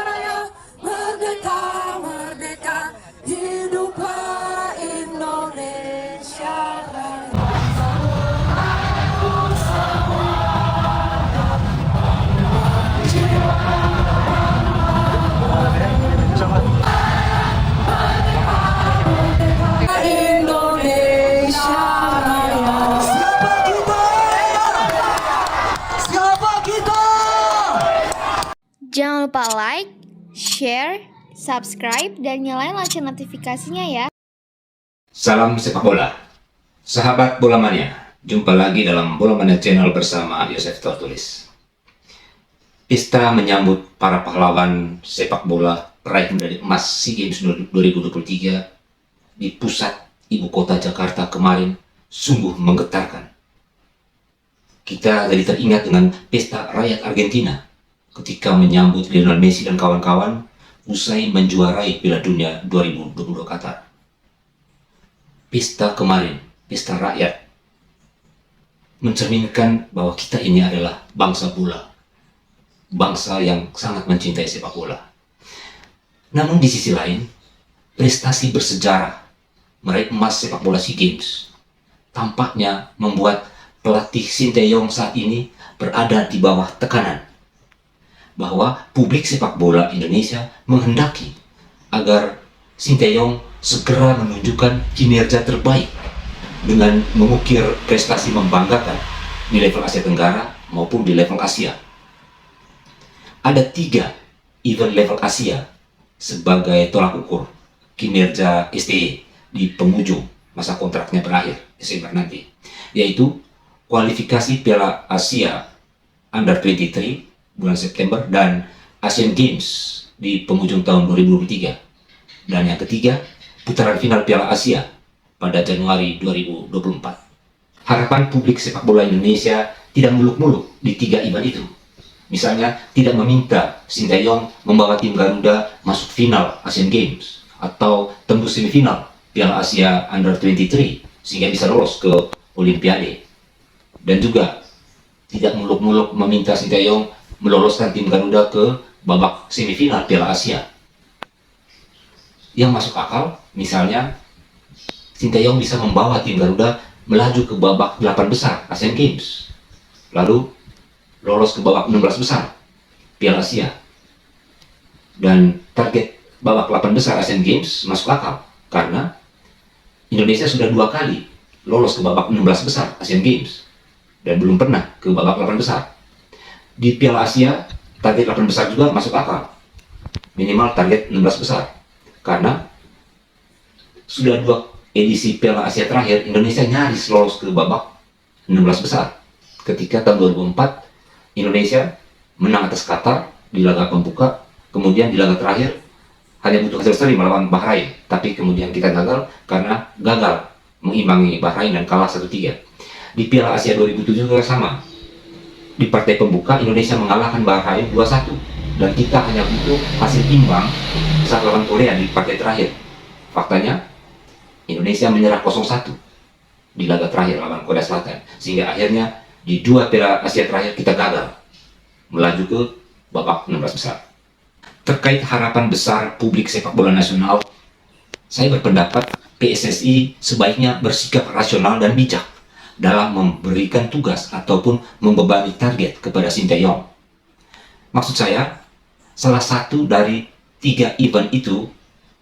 Raya, merdeka, merdeka, hiduplah Indonesia Raya. Indonesia Raya. Siapa kita? Siapa kita? Jangan lupa like, share, subscribe, dan nyalain lonceng notifikasinya ya. Salam sepak bola, sahabat bola mania. Jumpa lagi dalam Bola Mania Channel bersama Yosef Tortulis. Pesta menyambut para pahlawan sepak bola peraih medali emas SEA Games 2023 di pusat ibu kota Jakarta kemarin sungguh menggetarkan. Kita jadi teringat dengan pesta rakyat Argentina ketika menyambut Lionel Messi dan kawan-kawan usai menjuarai Piala Dunia 2022 Qatar. Pesta kemarin, pesta rakyat, mencerminkan bahwa kita ini adalah bangsa bola, bangsa yang sangat mencintai sepak bola. Namun di sisi lain, prestasi bersejarah meraih emas sepak bola SEA Games tampaknya membuat pelatih Sinteyong saat ini berada di bawah tekanan, bahwa publik sepak bola Indonesia menghendaki agar Sinteyong segera menunjukkan kinerja terbaik dengan mengukir prestasi membanggakan di level Asia Tenggara maupun di level Asia. Ada 3 event level Asia sebagai tolak ukur kinerja STY di penghujung masa kontraknya berakhir Desember nanti, yaitu kualifikasi Piala Asia Under 23 bulan September dan Asian Games di penghujung tahun 2023. Dan yang ketiga, putaran final Piala Asia pada Januari 2024. Harapan publik sepak bola Indonesia tidak muluk-muluk di 3 event itu. Misalnya, tidak meminta Sinteyong membawa tim Garuda masuk final Asian Games atau tembus semifinal Piala Asia Under 23 sehingga bisa lolos ke Olimpiade. Dan juga tidak muluk-muluk meminta Sinteyong meloloskan tim Garuda ke babak semifinal Piala Asia. Yang masuk akal, misalnya Sinteyong bisa membawa tim Garuda melaju ke babak 8 besar Asian Games, lalu lolos ke babak 16 besar Piala Asia. Dan target babak 8 besar Asian Games masuk akal, karena Indonesia sudah 2 kali lolos ke babak 16 besar Asian Games dan belum pernah ke babak 8 besar. Di Piala Asia, target 8 besar juga masuk akal, minimal target 16 besar, karena sudah 2 edisi Piala Asia terakhir Indonesia nyaris lolos ke babak 16 besar. Ketika tahun 2004 Indonesia menang atas Qatar di laga pembuka, kemudian di laga terakhir hanya butuh hasil seri melawan Bahrain, tapi kemudian kita gagal karena gagal mengimbangi Bahrain dan kalah 1-3. Di Piala Asia 2007 juga sama. Di partai pembuka Indonesia mengalahkan Bahrain 2-1 dan kita hanya butuh hasil imbang saat lawan Korea di partai terakhir. Faktanya Indonesia menyerah 0-1 di laga terakhir lawan Korea Selatan, sehingga akhirnya di 2 Piala Asia terakhir kita gagal melaju ke babak 16 besar. Terkait harapan besar publik sepak bola nasional, saya berpendapat PSSI sebaiknya bersikap rasional dan bijak dalam memberikan tugas ataupun membebani target kepada Sinteyong. Maksud saya, salah satu dari 3 event itu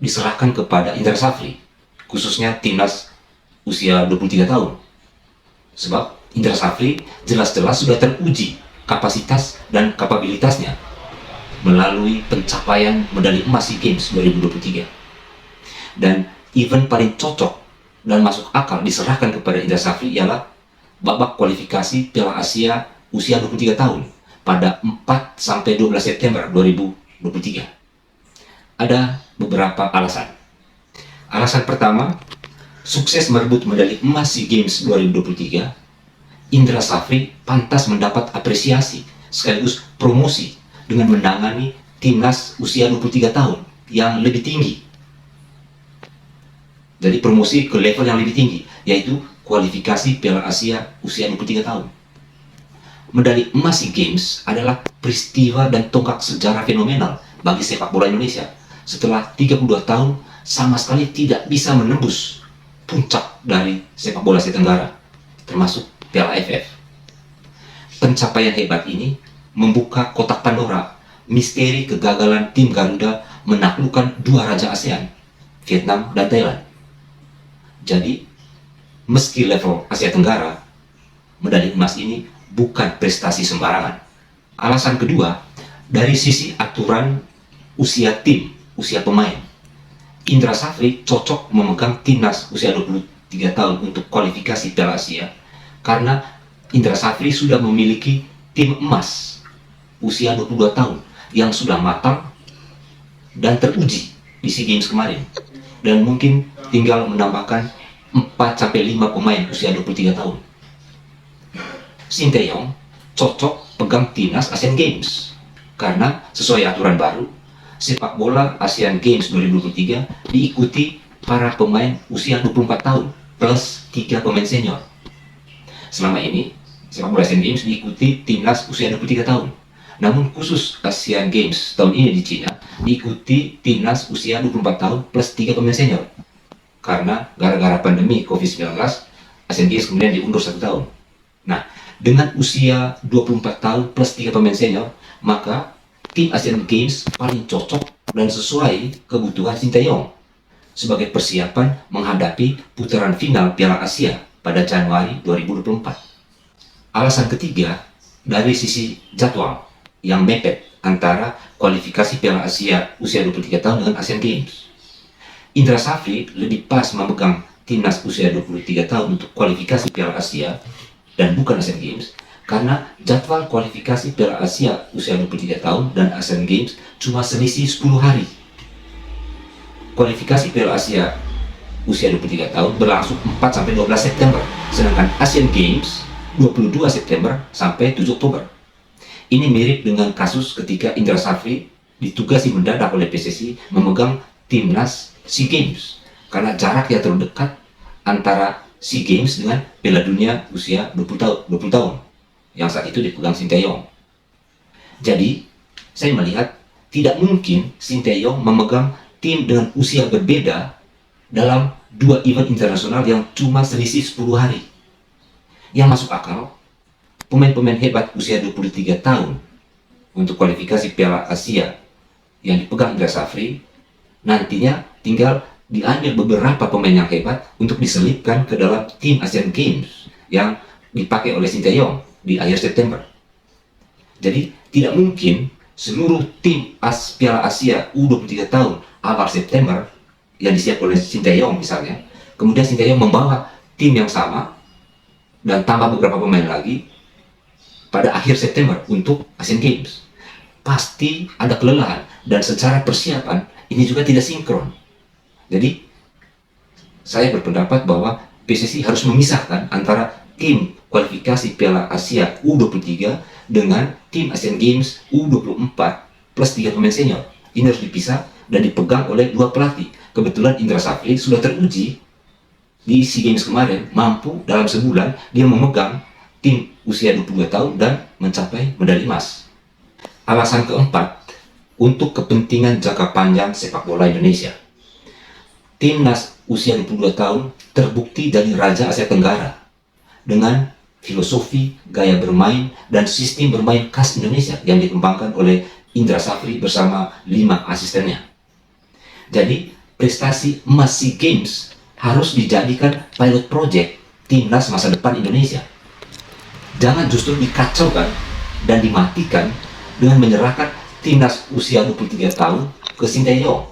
diserahkan kepada Indra Safri, khususnya timnas usia 23 tahun. Sebab Indra Safri jelas-jelas sudah teruji kapasitas dan kapabilitasnya melalui pencapaian medali emas SEA Games 2023. Dan event paling cocok dan masuk akal diserahkan kepada Indra Safri ialah babak kualifikasi Piala Asia usia 23 tahun pada 4-12 September 2023. Ada beberapa alasan. Alasan pertama, sukses merebut medali emas SEA Games 2023, Indra Safri pantas mendapat apresiasi sekaligus promosi dengan menangani timnas usia 23 tahun yang lebih tinggi. Jadi promosi ke level yang lebih tinggi, yaitu kualifikasi Piala Asia usia 23 tahun. Medali emas SEA Games adalah peristiwa dan tonggak sejarah fenomenal bagi sepak bola Indonesia setelah 32 tahun sama sekali tidak bisa menembus puncak dari sepak bola Asia Tenggara, termasuk Piala AFF. Pencapaian hebat ini membuka kotak Pandora misteri kegagalan tim Garuda menaklukkan dua raja ASEAN, Vietnam dan Thailand. Jadi, meski level Asia Tenggara, medali emas ini bukan prestasi sembarangan. Alasan kedua, dari sisi aturan usia tim, usia pemain. Indra Safri cocok memegang timnas usia 23 tahun untuk kualifikasi Piala Asia karena Indra Safri sudah memiliki tim emas usia 22 tahun yang sudah matang dan teruji di SEA Games kemarin, dan mungkin tinggal menambahkan 4-5 pemain usia 23 tahun. Sinteyong cocok pegang timnas Asian Games karena sesuai aturan baru, sepak bola Asian Games 2023 diikuti para pemain usia 24 tahun plus 3 pemain senior. Selama ini, sepak bola Asian Games diikuti timnas usia 23 tahun. Namun khusus Asian Games tahun ini di Cina diikuti timnas usia 24 tahun plus 3 pemain senior. Karena gara-gara pandemi COVID-19, Asian Games kemudian diundur 1 tahun. Nah, dengan usia 24 tahun plus 3 pemain senior, maka tim Asian Games paling cocok dan sesuai kebutuhan Sinteyong sebagai persiapan menghadapi putaran final Piala Asia pada Januari 2024. Alasan ketiga, dari sisi jadwal yang mepet antara kualifikasi Piala Asia usia 23 tahun dengan Asian Games. Indra Safri lebih pas memegang timnas usia 23 tahun untuk kualifikasi Piala Asia dan bukan Asian Games karena jadwal kualifikasi Piala Asia usia 23 tahun dan Asian Games cuma selisih 10 hari. Kualifikasi Piala Asia usia 23 tahun berlangsung 4-12 September, sedangkan Asian Games 22 September sampai 7 Oktober. Ini mirip dengan kasus ketika Indra Safri ditugasi mendadak oleh PSSI memegang timnas SEA Games karena jarak yang terlalu dekat antara SEA Games dengan Piala Dunia usia 20 tahun yang saat itu dipegang Sinteyong. Jadi, saya melihat tidak mungkin Sinteyong memegang tim dengan usia berbeda dalam dua event internasional yang cuma selisih 10 hari. Yang masuk akal, pemain-pemain hebat usia 23 tahun untuk kualifikasi Piala Asia yang dipegang Indra Safri, nantinya tinggal diambil beberapa pemain yang hebat untuk diselipkan ke dalam tim Asian Games yang dipakai oleh Sinteyong di akhir September. Jadi tidak mungkin seluruh tim Piala Asia U23 tahun awal September yang disiapkan oleh Sinteyong misalnya, kemudian Sinteyong membawa tim yang sama dan tambah beberapa pemain lagi pada akhir September untuk Asian Games. Pasti ada kelelahan dan secara persiapan ini juga tidak sinkron. Jadi saya berpendapat bahwa PSSI harus memisahkan antara tim kualifikasi Piala Asia U23 dengan tim Asian Games U24 plus 3 pemain senior. Ini harus dipisah dan dipegang oleh dua pelatih. Kebetulan Indra Safri sudah teruji di SEA Games kemarin, mampu dalam sebulan dia memegang tim usia 22 tahun dan mencapai medali emas. Alasan keempat, untuk kepentingan jangka panjang sepak bola Indonesia. Timnas usia 22 tahun terbukti dari Raja Asia Tenggara dengan filosofi, gaya bermain, dan sistem bermain khas Indonesia yang dikembangkan oleh Indra Safri bersama 5 asistennya. Jadi, prestasi emas SEA Games harus dijadikan pilot project timnas masa depan Indonesia. Jangan justru dikacaukan dan dimatikan dengan menyerahkan timnas usia 23 tahun ke Sinteyong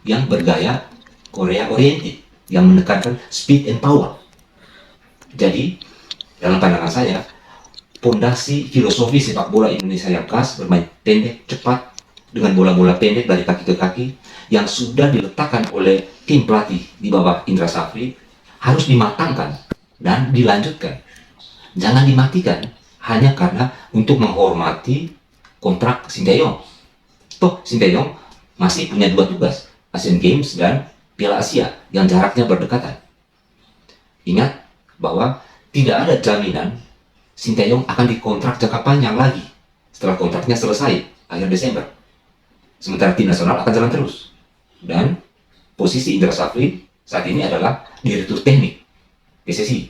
yang bergaya Korea oriented yang menekankan speed and power. Jadi, dalam pandangan saya, pondasi filosofi sepak bola Indonesia yang khas bermain pendek, cepat, dengan bola-bola pendek dari kaki ke kaki yang sudah diletakkan oleh tim pelatih di bawah Indra Safri harus dimatangkan dan dilanjutkan. Jangan dimatikan hanya karena untuk menghormati kontrak Sinteyong. Toh Sinteyong masih punya 2 tugas, Asian Games dan Piala Asia yang jaraknya berdekatan. Ingat bahwa tidak ada jaminan Sinteyong akan dikontrak jangka panjang lagi setelah kontraknya selesai akhir Desember. Sementara tim nasional akan jalan terus. Dan posisi Indra Safri saat ini adalah direktur teknik PSSI.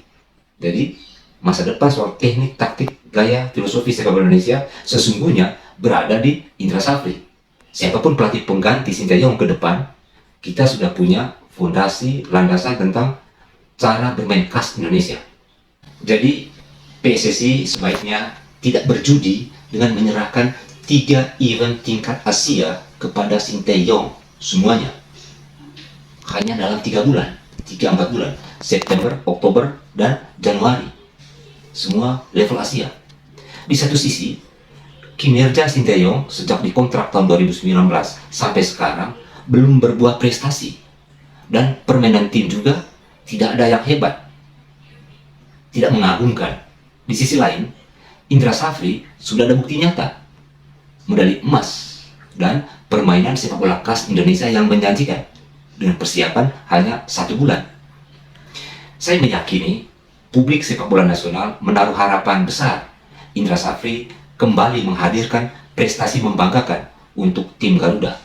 Jadi masa depan soal teknik, taktik, gaya, filosofi sepak bola Indonesia sesungguhnya berada di Indra Safri. Siapapun pelatih pengganti Sinteyong ke depan, kita sudah punya fondasi landasan tentang cara bermain khas Indonesia. Jadi PSSI sebaiknya tidak berjudi dengan menyerahkan 3 event tingkat Asia kepada Sinteyong semuanya. Hanya dalam 3 bulan, 3-4 bulan, September, Oktober, dan Januari. Semua level Asia. Di satu sisi, kinerja Sinteyong sejak dikontrak tahun 2019 sampai sekarang belum berbuah prestasi. Dan permainan tim juga tidak ada yang hebat. Tidak mengagumkan. Di sisi lain, Indra Safri sudah ada bukti nyata. Medali emas dan permainan sepak bola khas Indonesia yang menjanjikan dengan persiapan hanya 1 bulan. Saya meyakini publik sepak bola nasional menaruh harapan besar Indra Safri kembali menghadirkan prestasi membanggakan untuk tim Garuda.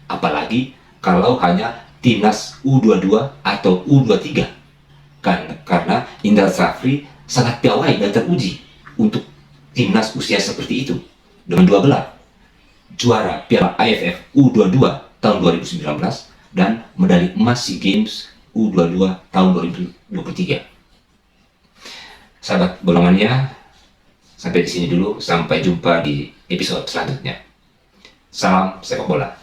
Apalagi kalau hanya timnas U22 atau U23. Karena Indra Safri sangat piawai dan teruji untuk timnas usia seperti itu. Dengan 2 gelar, juara Piala AFF U22 tahun 2019 dan medali emas SEA Games U22 tahun 2023. Sahabat bolongannya, sampai di sini dulu. Sampai jumpa di episode selanjutnya. Salam sepak bola.